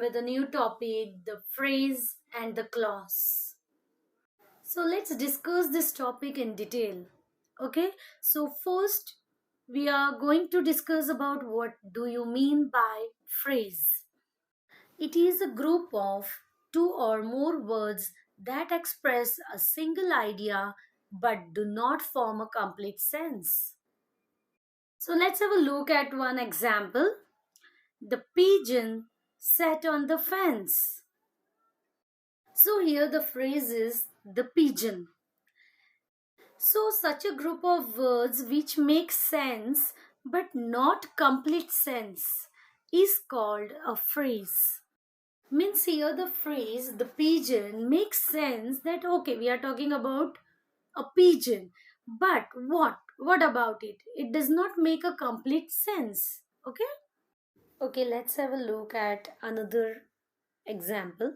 with a new topic, the phrase and the clause. So let's discuss this topic in detail. Okay, so first we are going to discuss about what do you mean by phrase. It is a group of two or more words that express a single idea but do not form a complete sentence. So let's have a look at one example. The pigeon sat on the fence. So here the phrase is the pigeon. So such a group of words which make sense but not complete sense is called a phrase. Means here the phrase the pigeon makes sense that okay, we are talking about a pigeon, but what about it? It does not make a complete sense. Okay, let's have a look at another example.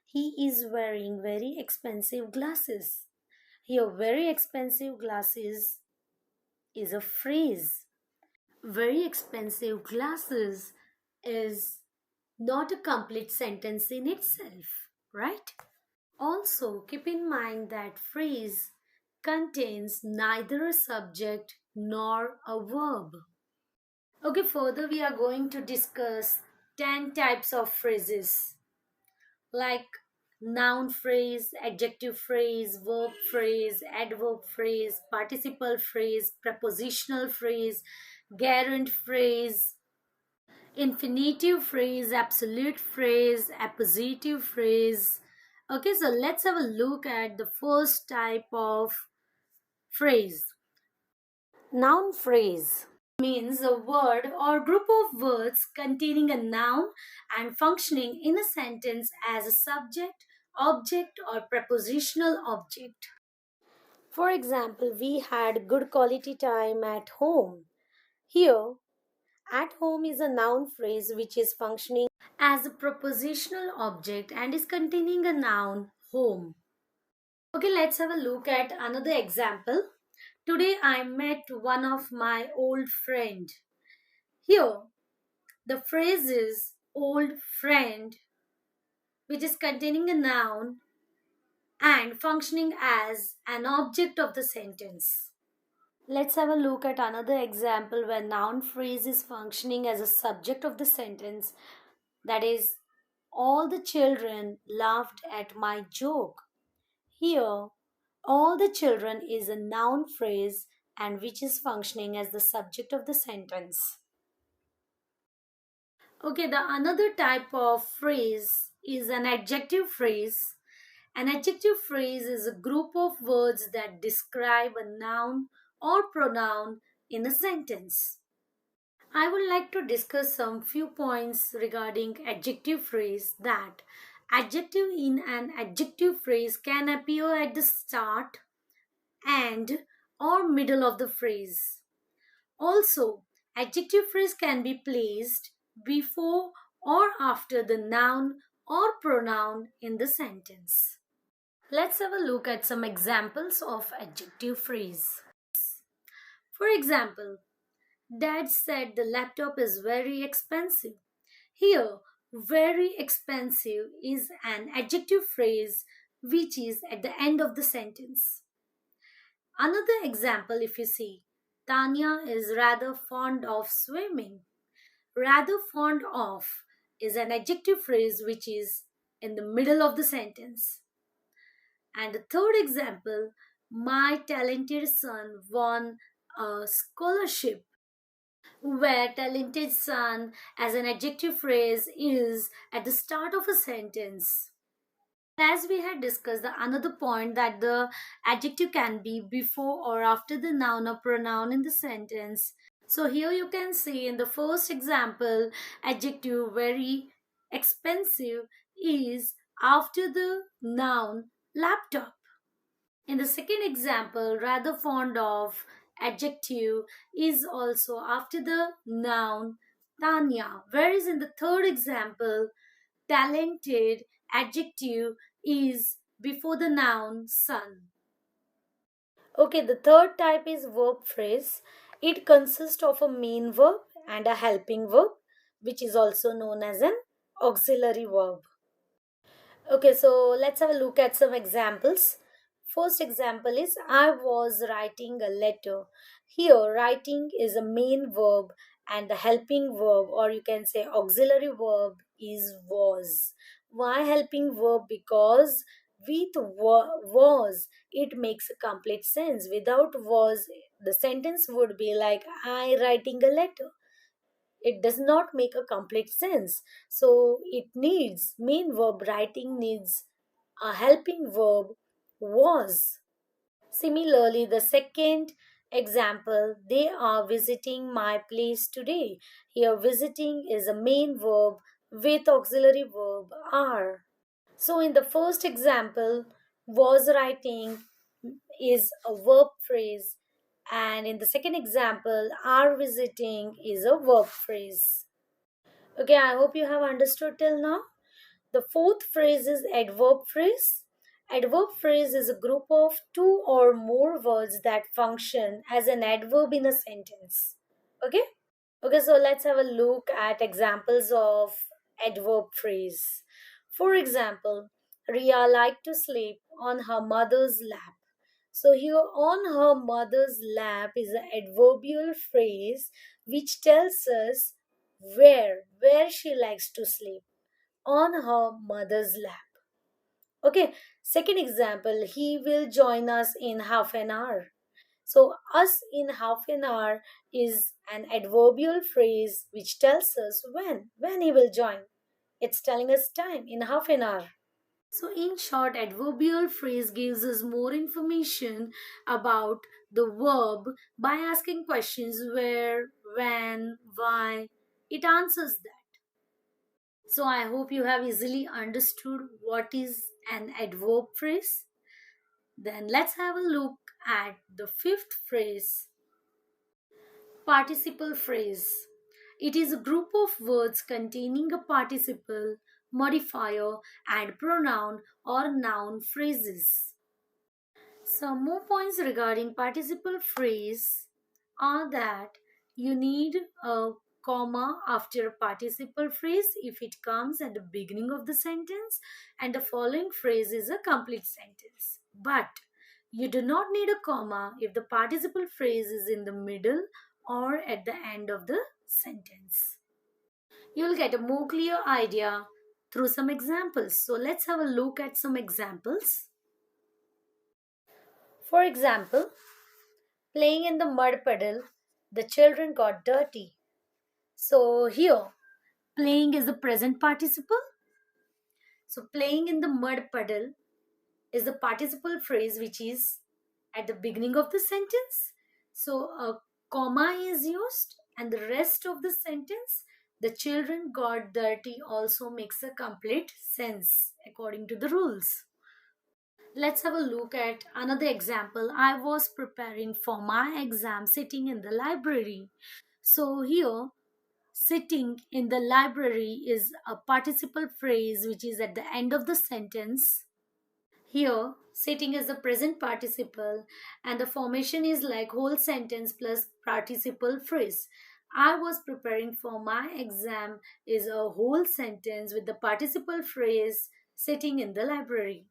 He is wearing very expensive glasses. Here very expensive glasses is a phrase. Very expensive glasses is not a complete sentence in itself, right? Also, keep in mind that phrase contains neither a subject nor a verb. Okay, further we are going to discuss 10 types of phrases like noun phrase, adjective phrase, verb phrase, adverb phrase, participle phrase, prepositional phrase, gerund phrase, infinitive phrase, absolute phrase, appositive phrase. Okay, so let's have a look at the first type of phrase. Noun phrase means a word or group of words containing a noun and functioning in a sentence as a subject, object, or prepositional object. For example, we had good quality time at home. Here, at home is a noun phrase which is functioning as a prepositional object and is containing a noun home. Okay, let's have a look at another example. Today I met one of my old friend. Here, the phrase is old friend which is containing a noun and functioning as an object of the sentence. Let's have a look at another example where noun phrase is functioning as a subject of the sentence. That is, all the children laughed at my joke. Here, all the children is a noun phrase and which is functioning as the subject of the sentence. Okay, the another type of phrase is an adjective phrase. An adjective phrase is a group of words that describe a noun or pronoun in a sentence. I would like to discuss some few points regarding adjective phrase. That adjective in an adjective phrase can appear at the start, end, or middle of the phrase. Also, adjective phrase can be placed before or after the noun or pronoun in the sentence. Let's have a look at some examples of adjective phrase. For example, Dad said the laptop is very expensive. Here, very expensive is an adjective phrase which is at the end of the sentence. Another example, if you see, Tanya is rather fond of swimming. Rather fond of is an adjective phrase which is in the middle of the sentence. And the third example, my talented son won a scholarship, where talented son as an adjective phrase is at the start of a sentence. As we had discussed, the another point that the adjective can be before or after the noun or pronoun in the sentence. So here you can see in the first example, adjective very expensive is after the noun laptop. In the second example, rather fond of adjective is also after the noun Tanya. Whereas in the third example, talented adjective is before the noun son. Okay, the third type is verb phrase. It consists of a main verb and a helping verb, which is also known as an auxiliary verb. Okay, so let's have a look at some examples. First example is I was writing a letter. Here, writing is a main verb and the helping verb, or you can say auxiliary verb, is was. Why helping verb? Because with was, it makes a complete sense. Without was, the sentence would be like I writing a letter. It does not make a complete sense. So it needs main verb, writing needs a helping verb, was. Similarly, the second example, they are visiting my place today. Here visiting is a main verb with auxiliary verb are. So in the first example, was writing is a verb phrase, and in the second example, are visiting is a verb phrase. Okay, I hope you have understood till now. The fourth phrase is adverb phrase. Adverb phrase is a group of two or more words that function as an adverb in a sentence. Okay? Okay, so let's have a look at examples of adverb phrase. For example, Ria liked to sleep on her mother's lap. So here on her mother's lap is an adverbial phrase which tells us where she likes to sleep, on her mother's lap. Okay, second example, he will join us in half an hour. So, us in half an hour is an adverbial phrase which tells us when he will join. It's telling us time in half an hour. So, in short, adverbial phrase gives us more information about the verb by asking questions where, when, why. It answers that. So, I hope you have easily understood what is an adverb phrase. Then, let's have a look at the fifth phrase, participle phrase. It is a group of words containing a participle, modifier, and pronoun or noun phrases. Some more points regarding participle phrase are that you need a comma after a participle phrase if it comes at the beginning of the sentence, and the following phrase is a complete sentence. But you do not need a comma if the participle phrase is in the middle or at the end of the sentence. You'll get a more clear idea through some examples. So let's have a look at some examples. For example, playing in the mud puddle, the children got dirty. So here, playing is the present participle. So playing in the mud puddle is the participle phrase which is at the beginning of the sentence. So a comma is used, and the rest of the sentence, the children got dirty, also makes a complete sense according to the rules. Let's have a look at another example. I was preparing for my exam sitting in the library. So here, sitting in the library is a participle phrase which is at the end of the sentence. Here, sitting is the present participle and the formation is like whole sentence plus participle phrase. I was preparing for my exam is a whole sentence with the participle phrase sitting in the library.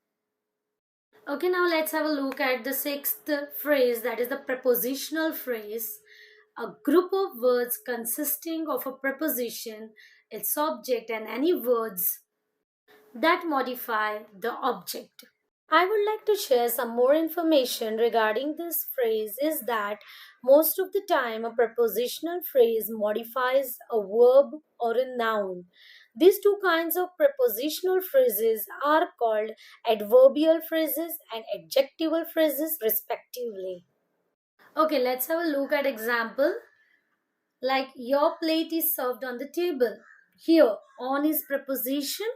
Okay, now let's have a look at the sixth phrase, that is the prepositional phrase. A group of words consisting of a preposition, its subject, and any words that modify the object. I would like to share some more information regarding this phrase is that most of the time a prepositional phrase modifies a verb or a noun. These two kinds of prepositional phrases are called adverbial phrases and adjectival phrases respectively. Okay, let's have a look at example like your plate is served on the table. Here on is preposition,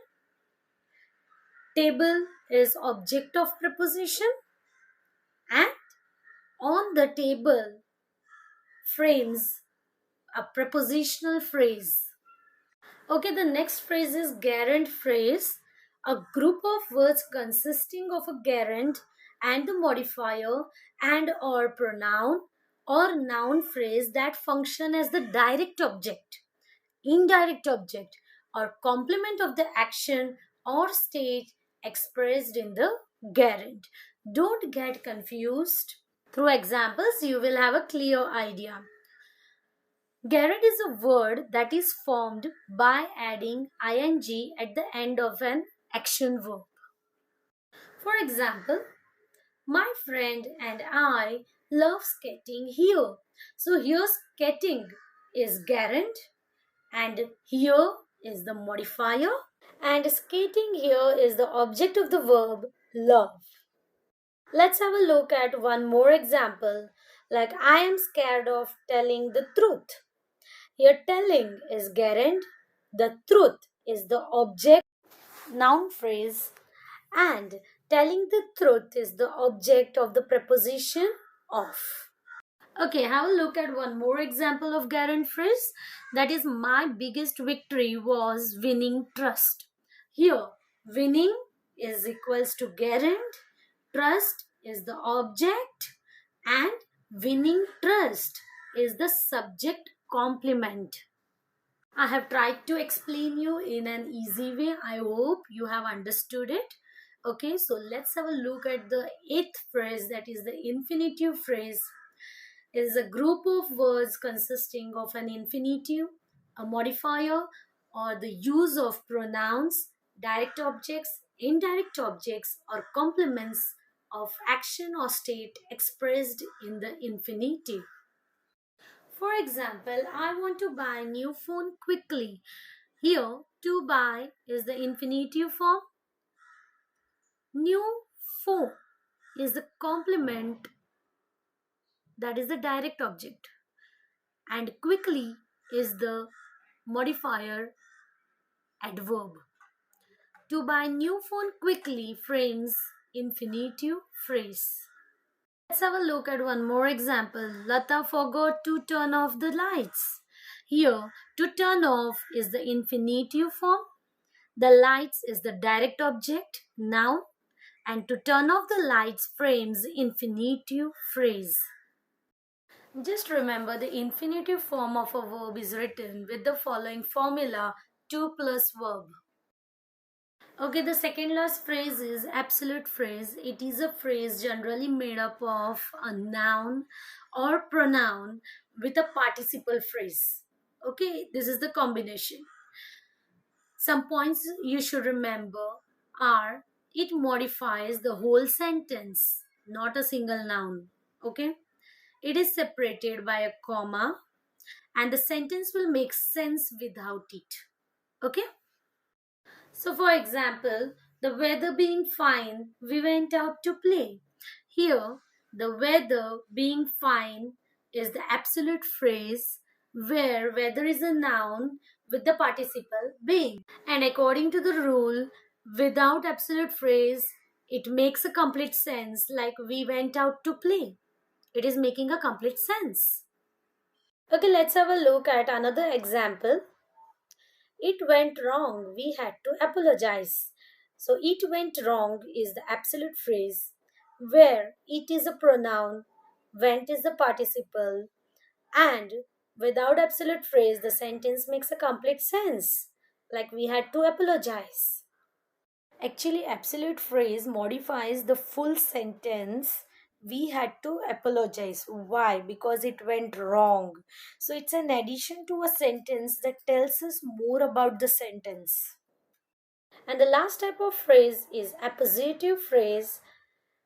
table is object of preposition, and on the table frames a prepositional phrase. Okay, the next phrase is gerund phrase, a group of words consisting of a gerund and the modifier and or pronoun or noun phrase that function as the direct object, indirect object, or complement of the action or state expressed in the gerund. Don't get confused. Through examples, you will have a clear idea. Gerund is a word that is formed by adding ing at the end of an action verb. For example, my friend and I love skating here. So here skating is gerund and here is the modifier, and skating here is the object of the verb love. Let's have a look at one more example. Like, I am scared of telling the truth. Here telling is gerund, the truth is the object, noun phrase, and telling the truth is the object of the preposition of. Okay, have a look at one more example of gerund phrase. That is, my biggest victory was winning trust. Here, winning is equals to gerund, trust is the object, and winning trust is the subject complement. I have tried to explain you in an easy way. I hope you have understood it. Okay, so let's have a look at the eighth phrase, that is the infinitive phrase. It is a group of words consisting of an infinitive, a modifier, or the use of pronouns, direct objects, indirect objects, or complements of action or state expressed in the infinitive. For example, I want to buy a new phone quickly. Here, to buy is the infinitive form. New phone is the complement, that is the direct object. And quickly is the modifier adverb. To buy new phone quickly frames infinitive phrase. Let's have a look at one more example. Lata forgot to turn off the lights. Here, to turn off is the infinitive form. The lights is the direct object, noun, and to turn off the lights frames infinitive phrase. Just remember, the infinitive form of a verb is written with the following formula: to plus verb. Okay, the second last phrase is absolute phrase. It is a phrase generally made up of a noun or pronoun with a participle phrase. Okay, this is the combination. Some points you should remember are: it modifies the whole sentence, not a single noun. Okay, it is separated by a comma, and the sentence will make sense without it. Okay, so for example, the weather being fine, we went out to play. Here, the weather being fine is the absolute phrase where weather is a noun with the participle being. And according to the rule, without absolute phrase, it makes a complete sense, like we went out to play. It is making a complete sense. Okay, let's have a look at another example. It went wrong, we had to apologize. So, it went wrong is the absolute phrase where it is a pronoun, went is the participle, and without absolute phrase, the sentence makes a complete sense, like we had to apologize. Actually, absolute phrase modifies the full sentence. We had to apologize. Why? Because it went wrong. So it's an addition to a sentence that tells us more about the sentence. And the last type of phrase is appositive phrase,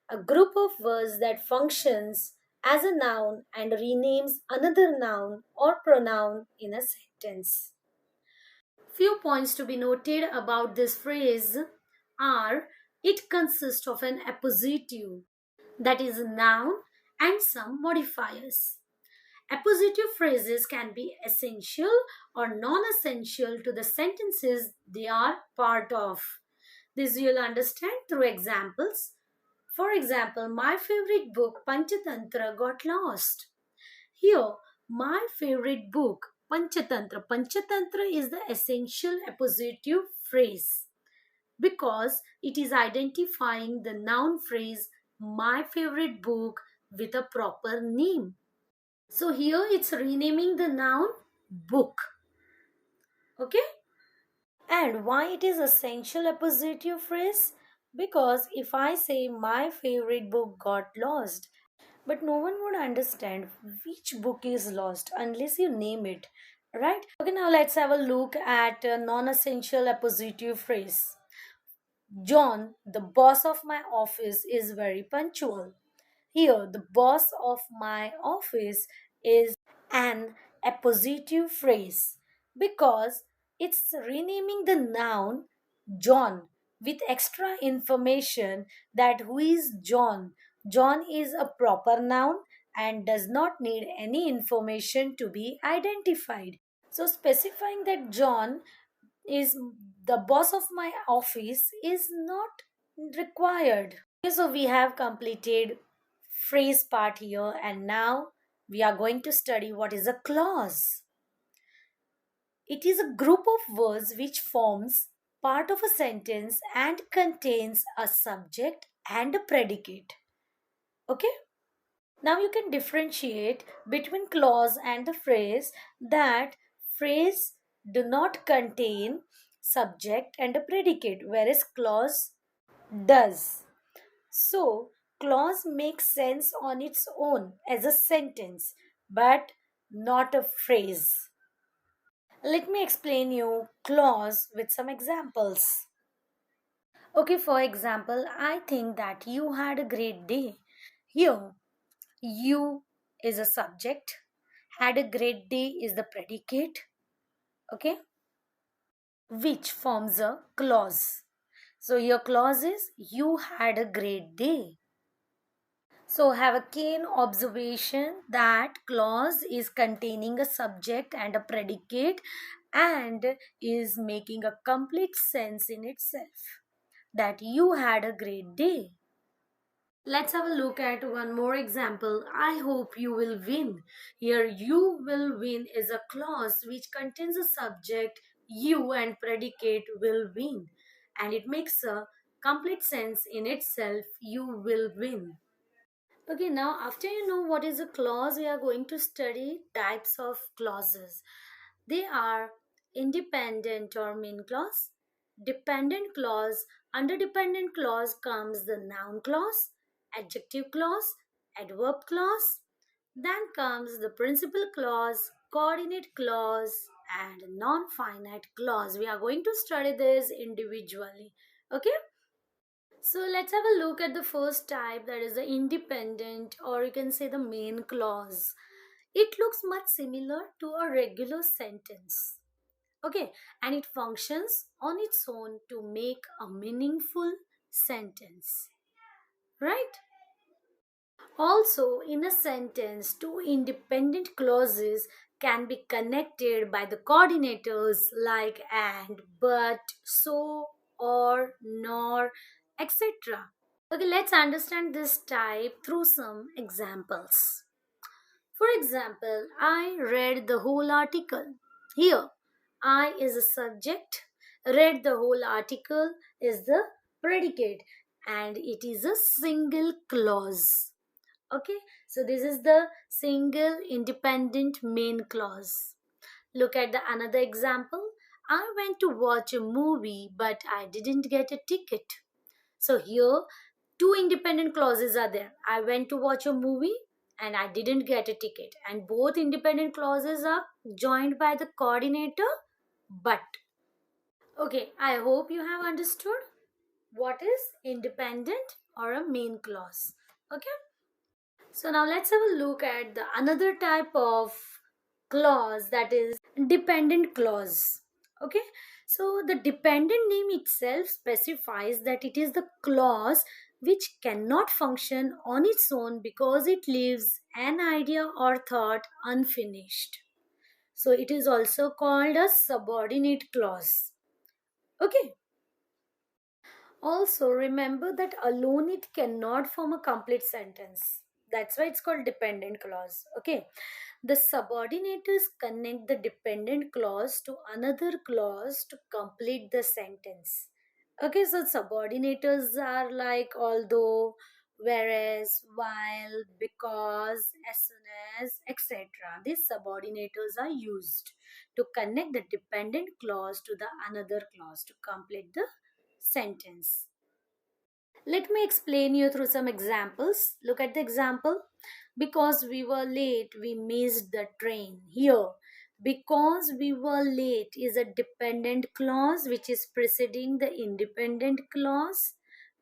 a group of words that functions as a noun and renames another noun or pronoun in a sentence. Few points to be noted about this phrase are: it consists of an appositive, that is a noun, and some modifiers. Appositive phrases can be essential or non-essential to the sentences they are part of. This you'll understand through examples. For example, my favorite book Panchatantra got lost. Here, my favorite book Panchatantra. Panchatantra is the essential appositive phrase because it is identifying the noun phrase my favorite book with a proper name. So here it's renaming the noun book. Okay? And why it is essential appositive phrase? Because if I say my favorite book got lost, but no one would understand which book is lost unless you name it, right? Okay, now let's have a look at a non-essential appositive phrase. John, the boss of my office, is very punctual. Here, the boss of my office is an appositive phrase because it's renaming the noun John with extra information that who is John. John is a proper noun and does not need any information to be identified. So, specifying that John is the boss of my office is not required. Okay, so we have completed phrase part here, and now we are going to study what is a clause. It is a group of words which forms part of a sentence and contains a subject and a predicate. Okay, now you can differentiate between clause and the phrase. That phrase do not contain subject and a predicate, whereas clause does. So, clause makes sense on its own as a sentence, but not a phrase. Let me explain you clause with some examples. Okay, for example, I think that you had a great day. Here, you is a subject, had a great day is the predicate, okay, which forms a clause. So, your clause is you had a great day. So have a keen observation that clause is containing a subject and a predicate and is making a complete sense in itself. That you had a great day. Let's have a look at one more example. I hope you will win. Here, you will win is a clause which contains a subject, you, and predicate will win. And it makes a complete sense in itself. You will win. Okay, now after you know what is a clause, we are going to study types of clauses. They are independent or main clause, dependent clause. Under dependent clause comes the noun clause, adjective clause, adverb clause. Then comes the principal clause, coordinate clause, and non-finite clause. We are going to study this individually. Okay? So let's have a look at the first type, that is the independent, or you can say the main clause. It looks much similar to a regular sentence. Okay, and it functions on its own to make a meaningful sentence. Right? Also, in a sentence, two independent clauses can be connected by the coordinators like and, but, so, or, nor, etc. Okay, let's understand this type through some examples. For example, I read the whole article. Here, I is a subject, read the whole article is the predicate, and it is a single clause. Okay, so this is the single independent main clause. Look at the another example. I went to watch a movie, but I didn't get a ticket. So here, two independent clauses are there. I went to watch a movie and I didn't get a ticket. And both independent clauses are joined by the coordinator but. Okay, I hope you have understood what is independent or a main clause. Okay, so now let's have a look at the another type of clause, that is dependent clause. Okay, so the dependent name itself specifies that it is the clause which cannot function on its own because it leaves an idea or thought unfinished. So it is also called a subordinate clause. Okay, also, remember that alone it cannot form a complete sentence. That's why it's called dependent clause. Okay. The subordinators connect the dependent clause to another clause to complete the sentence. Okay, so subordinators are like although, whereas, while, because, as soon as, etc. These subordinators are used to connect the dependent clause to the another clause to complete the sentence. Let me explain you through some examples. Look at the example. Because we were late, we missed the train. Here, because we were late is a dependent clause which is preceding the independent clause.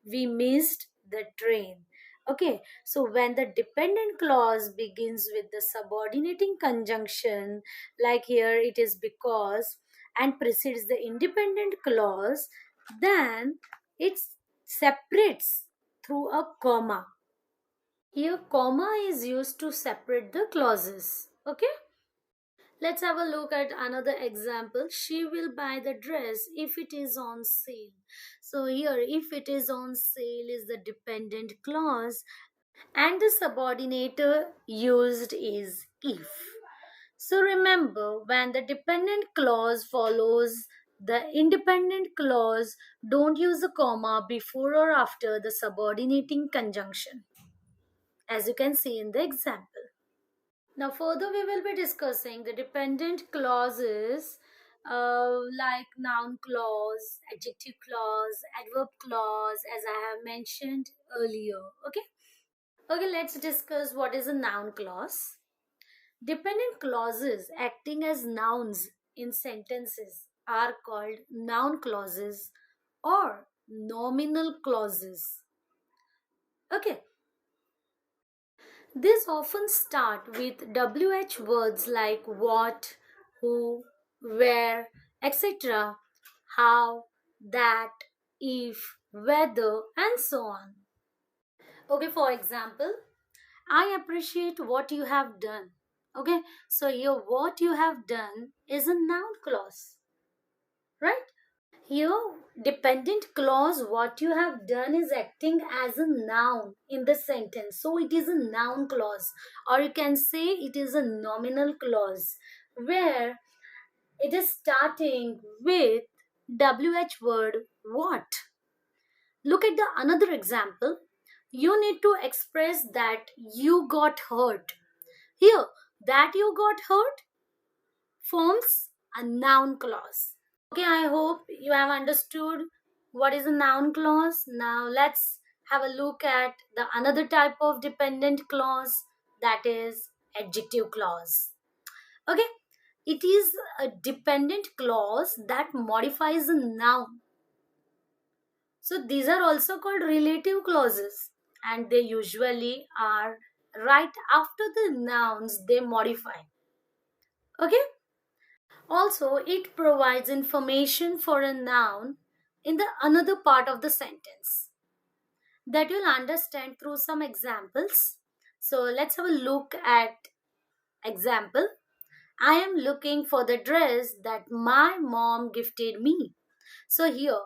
We missed the train. Okay, so when the dependent clause begins with the subordinating conjunction, like here it is because, and precedes the independent clause, then it separates through a comma. Here, comma is used to separate the clauses. Okay? Let's have a look at another example. She will buy the dress if it is on sale. So here, if it is on sale is the dependent clause and the subordinator used is if. So remember, when the dependent clause follows the independent clause, don't use a comma before or after the subordinating conjunction, as you can see in the example. Now, further, we will be discussing the dependent clauses like noun clause, adjective clause, adverb clause, as I have mentioned earlier. Okay. Okay, let's discuss what is a noun clause. Dependent clauses acting as nouns in sentences are called noun clauses or nominal clauses. Okay, these often start with WH words like what, who, where, etc., how, that, if, whether, and so on. Okay, for example, I appreciate what you have done. Okay, so here what you have done is a noun clause, right? Here, dependent clause, what you have done is acting as a noun in the sentence. So it is a noun clause, or you can say it is a nominal clause where it is starting with WH word what. Look at the another example. You need to express that you got hurt. Here, that you got hurt forms a noun clause. Okay, I hope you have understood what is a noun clause. Now let's have a look at the another type of dependent clause, that is adjective clause. Okay, it is a dependent clause that modifies a noun. So these are also called relative clauses and they usually are right after the nouns they modify. Okay, also it provides information for a noun in the another part of the sentence that you'll understand through some examples. So let's have a look at example. I am looking for the dress that my mom gifted me. So here,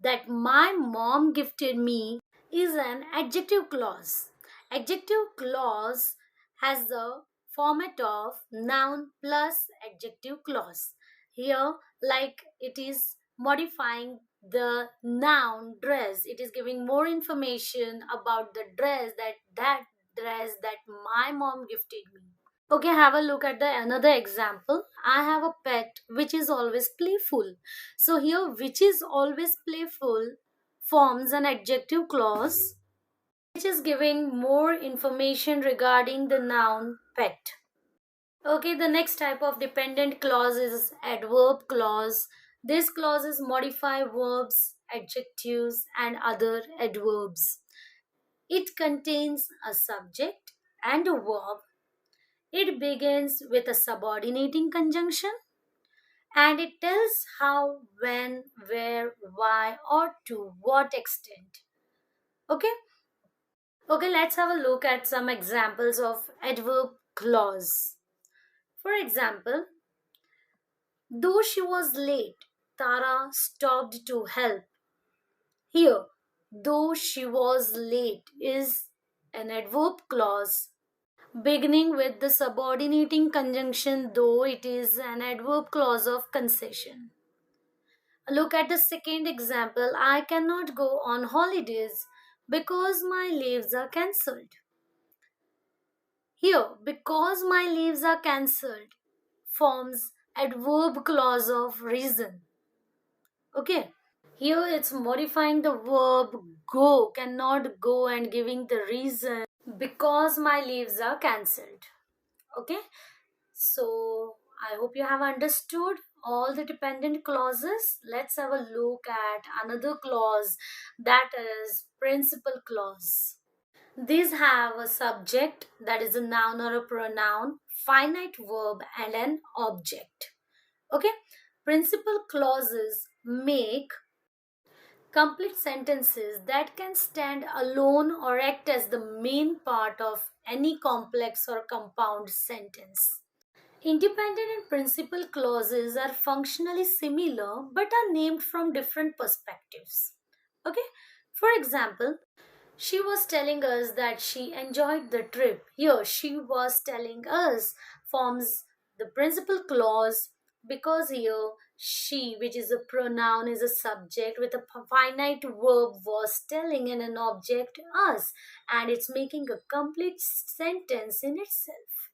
that my mom gifted me is an adjective clause. Adjective clause has the format of noun plus adjective clause. Here, like it is modifying the noun dress, it is giving more information about the dress, that dress that my mom gifted me. Okay, have a look at the another example. I have a pet which is always playful. So here, which is always playful forms an adjective clause which is giving more information regarding the noun pet. Okay, the next type of dependent clause is adverb clause. These clauses modify verbs, adjectives, and other adverbs. It contains a subject and a verb. It begins with a subordinating conjunction and it tells how, when, where, why, or to what extent. Okay? Okay, let's have a look at some examples of adverb clause. For example, though she was late, Tara stopped to help. Here, though she was late is an adverb clause beginning with the subordinating conjunction, though it is an adverb clause of concession. Look at the second example. I cannot go on holidays because my leaves are cancelled. Here, because my leaves are cancelled forms adverb clause of reason. Okay. Here it's modifying the verb go, cannot go, and giving the reason because my leaves are cancelled. Okay. So I hope you have understood all the dependent clauses. Let's have a look at another clause, that is principal clause. These have a subject, that is a noun or a pronoun, finite verb, and an object. Okay. Principal clauses make complete sentences that can stand alone or act as the main part of any complex or compound sentence. Independent and principal clauses are functionally similar but are named from different perspectives. Okay? For example, she was telling us that she enjoyed the trip. Here, she was telling us forms the principal clause because here she, which is a pronoun, is a subject with a finite verb was telling and an object us, and it's making a complete sentence in itself.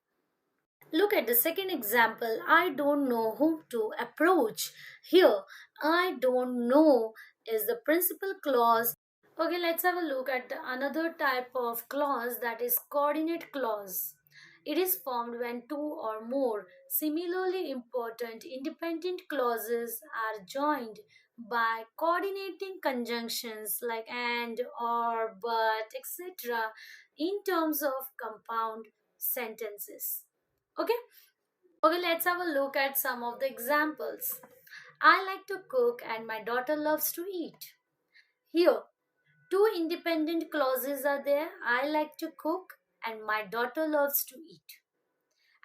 Look at the second example. I don't know whom to approach. Here, I don't know is the principal clause. Okay, let's have a look at the another type of clause, that is coordinate clause. It is formed when two or more similarly important independent clauses are joined by coordinating conjunctions like and, or, but, etc. in terms of compound sentences. Okay? Okay, let's have a look at some of the examples. I like to cook and my daughter loves to eat. Here, two independent clauses are there. I like to cook and my daughter loves to eat.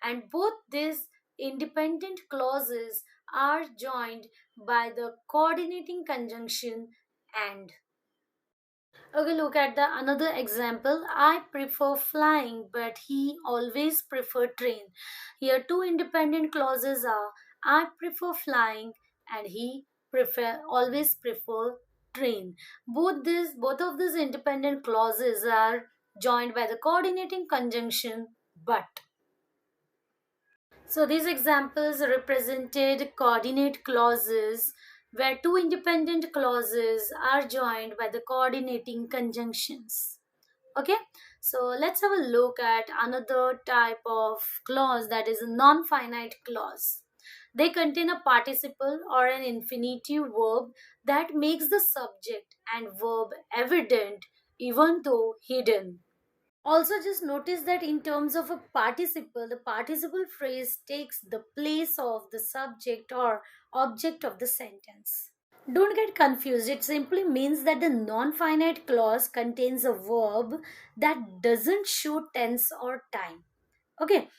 And both these independent clauses are joined by the coordinating conjunction and. Okay, look at the another example. I prefer flying, but he always prefer train. Here two independent clauses are I prefer flying and he prefer always prefer train. Both of these independent clauses are joined by the coordinating conjunction but. So these examples represented coordinate clauses where two independent clauses are joined by the coordinating conjunctions. Okay, so let's have a look at another type of clause, that is a non-finite clause. They contain a participle or an infinitive verb that makes the subject and verb evident even though hidden. Also, just notice that in terms of a participle, the participle phrase takes the place of the subject or object of the sentence. Don't get confused, it simply means that the non finite clause contains a verb that doesn't show tense or time. Okay,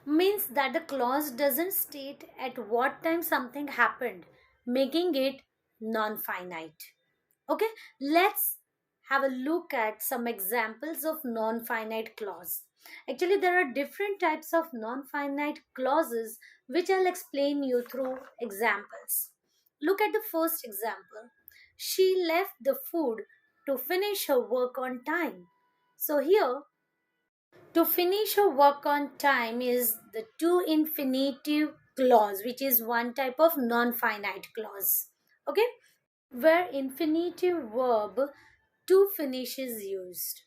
means that the clause doesn't state at what time something happened, making it non finite. Okay, let's have a look at some examples of non-finite clause. Actually, there are different types of non-finite clauses which I'll explain you through examples. Look at the first example. She left the food to finish her work on time. So here, to finish her work on time is the to infinitive clause, which is one type of non-finite clause. Okay, where infinitive verb to finish is used.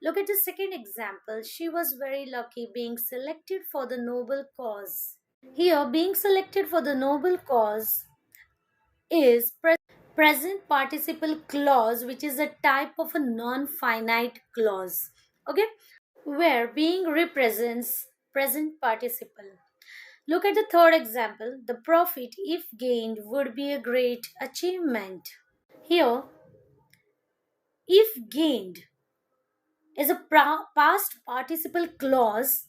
Look at the second example. She was very lucky being selected for the noble cause. Here, being selected for the noble cause is present participle clause, which is a type of a non-finite clause. Okay, where being represents present participle. Look at the third example. The profit, if gained, would be a great achievement. Here, if gained is a past participle clause,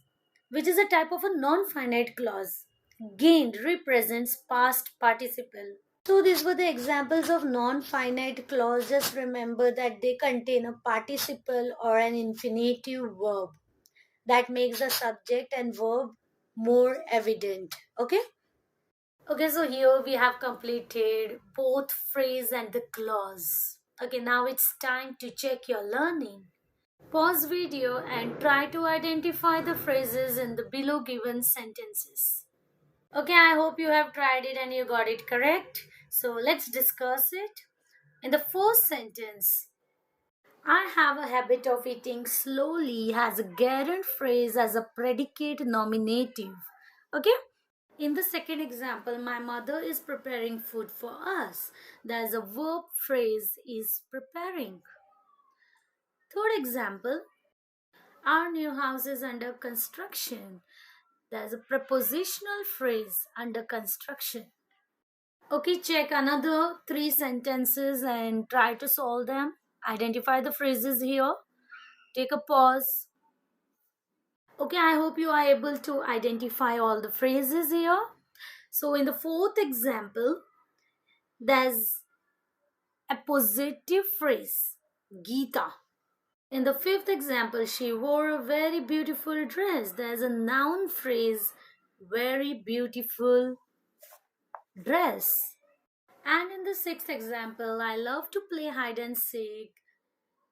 which is a type of a non-finite clause. Gained represents past participle. So these were the examples of non-finite clause. Just remember that they contain a participle or an infinitive verb that makes the subject and verb more evident. Okay? Okay, so here we have completed both phrase and the clause. Okay, now it's time to check your learning. Pause video and try to identify the phrases in the below given sentences. Okay, I hope you have tried it and you got it correct. So let's discuss it. In the first sentence, I have a habit of eating slowly has a gerund phrase as a predicate nominative. Okay? In the second example, my mother is preparing food for us. There's a verb phrase is preparing. Third example, our new house is under construction. There's a prepositional phrase under construction. Okay, check another three sentences and try to solve them. Identify the phrases here. Take a pause. Okay, I hope you are able to identify all the phrases here. So, in the fourth example, there's a positive phrase, Geeta. In the fifth example, she wore a very beautiful dress. There's a noun phrase, very beautiful dress. And in the sixth example, I love to play hide and seek.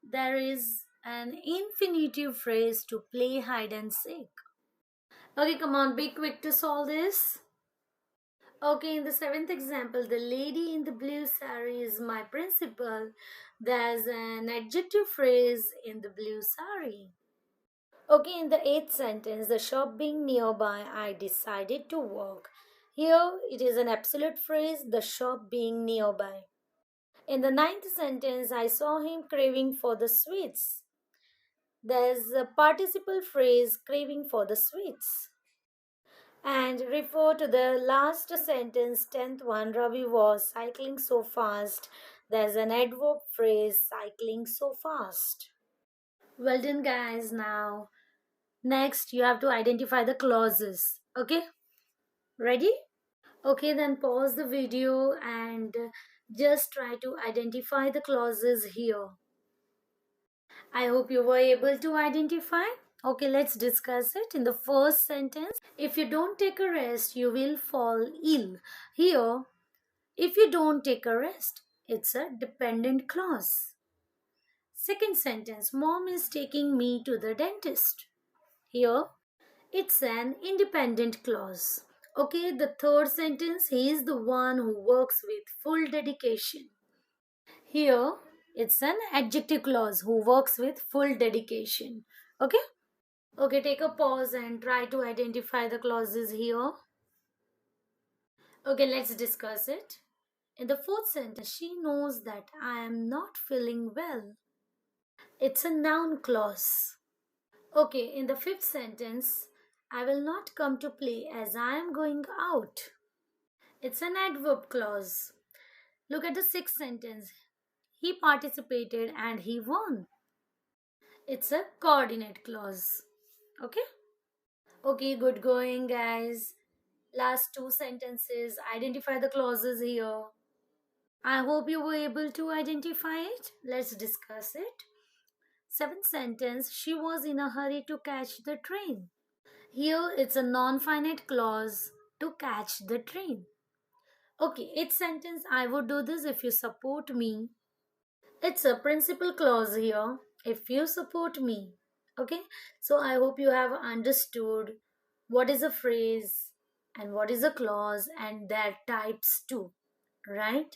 There is an infinitive phrase to play hide and seek. Okay, come on, be quick to solve this. Okay, in the seventh example, the lady in the blue saree is my principal. There's an adjective phrase in the blue saree. Okay, in the eighth sentence, the shop being nearby, I decided to walk. Here it is an absolute phrase, the shop being nearby. In the ninth sentence, I saw him craving for the sweets. There's a participle phrase, craving for the sweets. And refer to the last sentence, 10th one, Ravi was cycling so fast. There's an adverb phrase, cycling so fast. Well done, guys. Now, next you have to identify the clauses. Okay? Ready? Okay, then pause the video and just try to identify the clauses here. I hope you were able to identify. Okay, let's discuss it. In the first sentence, if you don't take a rest, you will fall ill. Here, if you don't take a rest, it's a dependent clause. Second sentence, mom is taking me to the dentist. Here, it's an independent clause. Okay, the third sentence, he is the one who works with full dedication. Here, it's an adjective clause who works with full dedication. Okay? Okay, take a pause and try to identify the clauses here. Okay, let's discuss it. In the fourth sentence, she knows that I am not feeling well. It's a noun clause. Okay, in the fifth sentence, I will not come to play as I am going out. It's an adverb clause. Look at the sixth sentence. He participated and he won. It's a coordinate clause. Okay? Okay, good going, guys. Last two sentences. Identify the clauses here. I hope you were able to identify it. Let's discuss it. Seventh sentence. She was in a hurry to catch the train. Here it's a non-finite clause to catch the train. Okay, eighth sentence. I would do this if you support me. It's a principal clause here. If you support me. Okay, so I hope you have understood what is a phrase and what is a clause and their types too, right?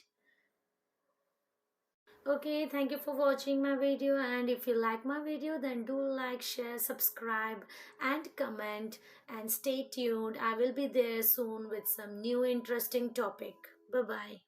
Okay, thank you for watching my video, and if you like my video then do like, share, subscribe and comment, and stay tuned. I will be there soon with some new interesting topic. Bye bye.